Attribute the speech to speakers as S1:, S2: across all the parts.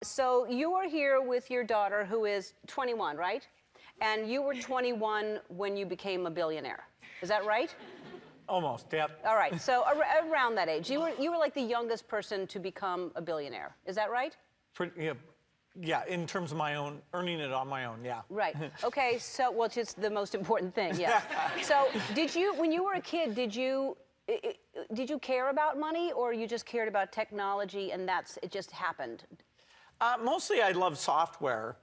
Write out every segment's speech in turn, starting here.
S1: So you are here with your daughter who is 21, right? And you were 21 when you became a billionaire. Is that right?
S2: Almost, yep.
S1: All right, so around that age. You were like the youngest person to become a billionaire. Is that right?
S2: Yeah, in terms of my own, earning it on my own, yeah.
S1: Right. Okay, so, well, it's just the most important thing, yes. So did you, when you were a kid, did you care about money, or you just cared about technology and it just happened?
S2: Mostly I love software.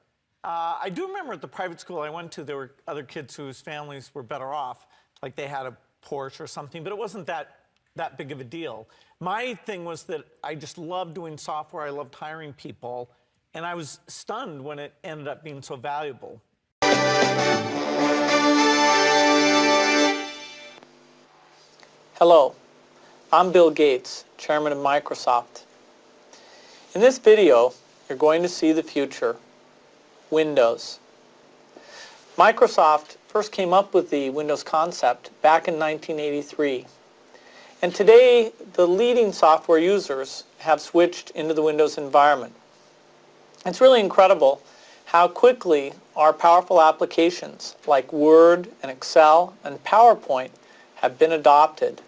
S2: I do remember at the private school I went to, there were other kids whose families were better off, like they had a Porsche or something, but it wasn't that big of a deal. My thing was that I just loved doing software, I loved hiring people, and I was stunned when it ended up being so valuable.
S3: Hello, I'm Bill Gates, Chairman of Microsoft. In this video, you're going to see the future, Windows. Microsoft first came up with the Windows concept back in 1983. And today, the leading software users have switched into the Windows environment. It's really incredible how quickly our powerful applications like Word and Excel and PowerPoint have been adopted.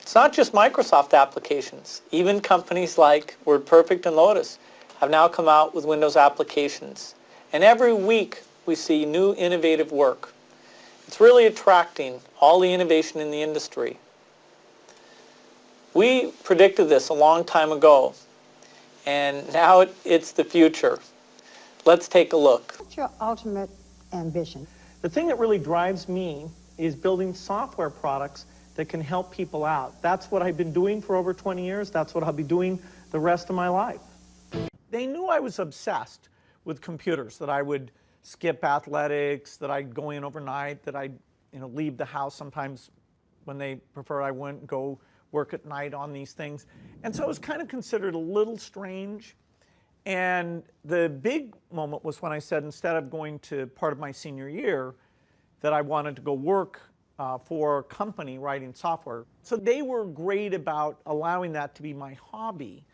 S3: It's not just Microsoft applications. Even companies like WordPerfect and Lotus have now come out with Windows applications. And every week we see new innovative work. It's really attracting all the innovation in the industry. We predicted this a long time ago, and now it's the future. Let's take a look.
S4: What's your ultimate ambition?
S5: The thing that really drives me is building software products that can help people out. That's what I've been doing for over 20 years. That's what I'll be doing the rest of my life.
S2: They knew I was obsessed with computers, that I would skip athletics, that I'd go in overnight, that I'd leave the house sometimes when they prefer I wouldn't go work at night on these things. And so it was kind of considered a little strange. And the big moment was when I said, instead of going to part of my senior year, that I wanted to go work for a company writing software. So they were great about allowing that to be my hobby.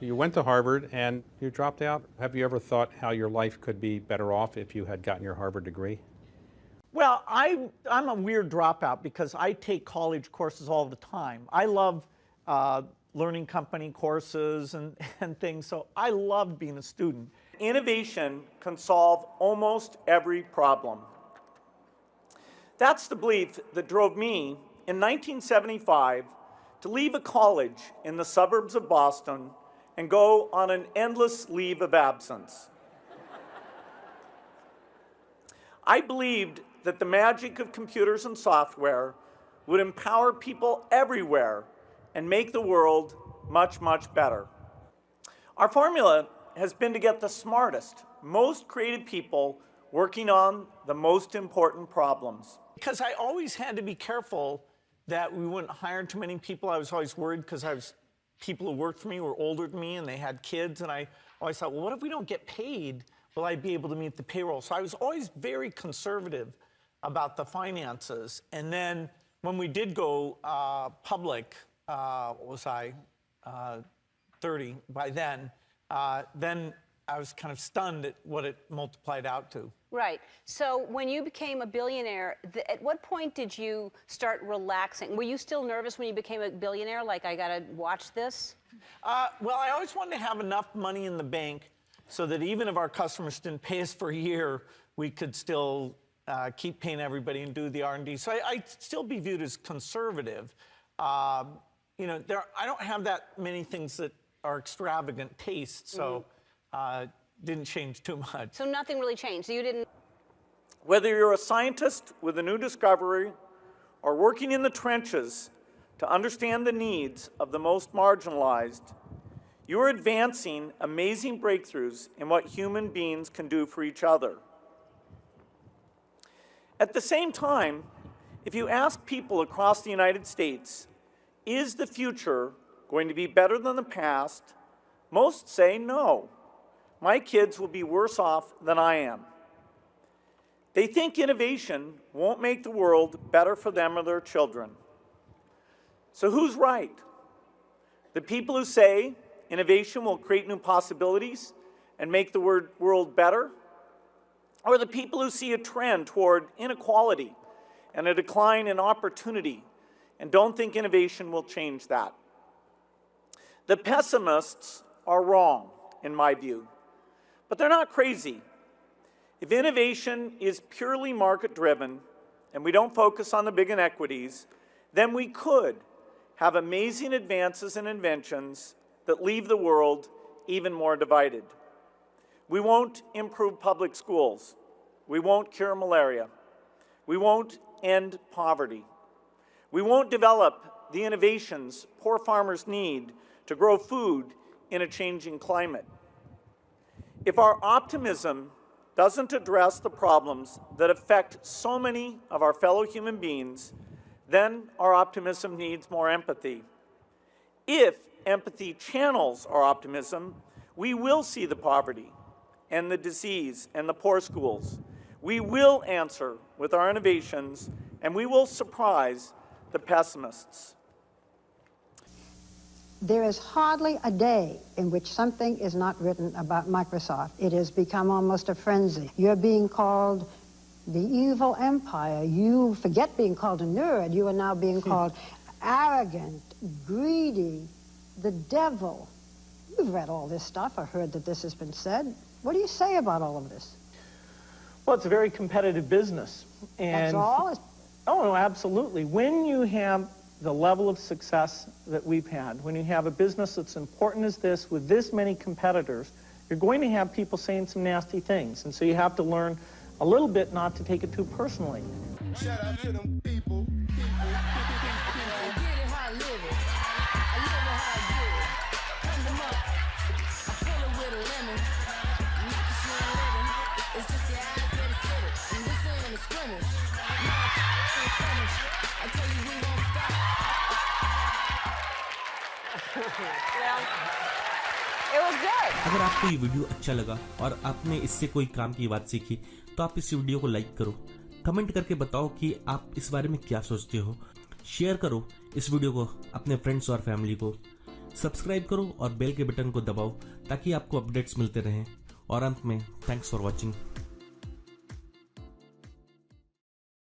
S6: You went to Harvard and you dropped out. Have you ever thought how your life could be better off if you had gotten your Harvard degree?
S2: Well, I'm a weird dropout because I take college courses all the time. I love learning company courses and things, so I love being a student. Innovation can solve almost every problem. That's the belief that drove me in 1975 to leave a college in the suburbs of Boston and go on an endless leave of absence. I believed that the magic of computers and software would empower people everywhere and make the world much, much better. Our formula has been to get the smartest, most creative people working on the most important problems. Because I always had to be careful that we wouldn't hire too many people. I was always worried because people who worked for me were older than me and they had kids, and I always thought, well, what if we don't get paid? Will I be able to meet the payroll? So I was always very conservative about the finances. And then when we did go public, what was I, 30 by then I was kind of stunned at what it multiplied out to.
S1: Right. So when you became a billionaire, at what point did you start relaxing? Were you still nervous when you became a billionaire, like, I gotta watch this?
S2: Well, I always wanted to have enough money in the bank so that even if our customers didn't pay us for a year, we could still keep paying everybody and do the R&D. So I'd still be viewed as conservative. I don't have that many things that are extravagant tastes, so didn't change too much.
S1: So nothing really changed. So you didn't.
S2: Whether you're a scientist with a new discovery or working in the trenches to understand the needs of the most marginalized, you are advancing amazing breakthroughs in what human beings can do for each other. At the same time, if you ask people across the United States, is the future going to be better than the past? Most say no. My kids will be worse off than I am. They think innovation won't make the world better for them or their children. So who's right? The people who say innovation will create new possibilities and make the world better? Or the people who see a trend toward inequality and a decline in opportunity and don't think innovation will change that? The pessimists are wrong, in my view, but they're not crazy. If innovation is purely market-driven and we don't focus on the big inequities, then we could have amazing advances and inventions that leave the world even more divided. We won't improve public schools. We won't cure malaria. We won't end poverty. We won't develop the innovations poor farmers need to grow food in a changing climate. If our optimism doesn't address the problems that affect so many of our fellow human beings, then our optimism needs more empathy. If empathy channels our optimism, we will see the poverty and the disease and the poor schools. We will answer with our innovations, and we will surprise the pessimists.
S4: There is hardly a day in which something is not written about Microsoft. It has become almost a frenzy. You're being called the evil empire. You forget being called a nerd. You are now being called arrogant, greedy, the devil. You've read all this stuff or heard that this has been said. What do you say about all of this?
S5: Well, it's a very competitive business. And
S4: That's all?
S5: Oh, no, absolutely. When you have the level of success that we've had, when you have a business that's important as this with this many competitors, you're going to have people saying some nasty things. And so you have to learn a little bit not to take it too personally.
S7: Shout out to them people.
S1: It was good.
S8: अगर आपको ये video अच्छा लगा और आपने इससे कोई काम की बात सीखी तो आप इस वीडियो को लाइक करो, कमेंट करके बताओ कि आप इस बारे में क्या सोचते हो, शेयर करो इस वीडियो को अपने फ्रेंड्स और फैमिली को, सब्सक्राइब करो और बेल के बटन को दबाओ ताकि आपको अपडेट्स मिलते रहें। और अंत में थैंक्स फॉर वॉचिंग।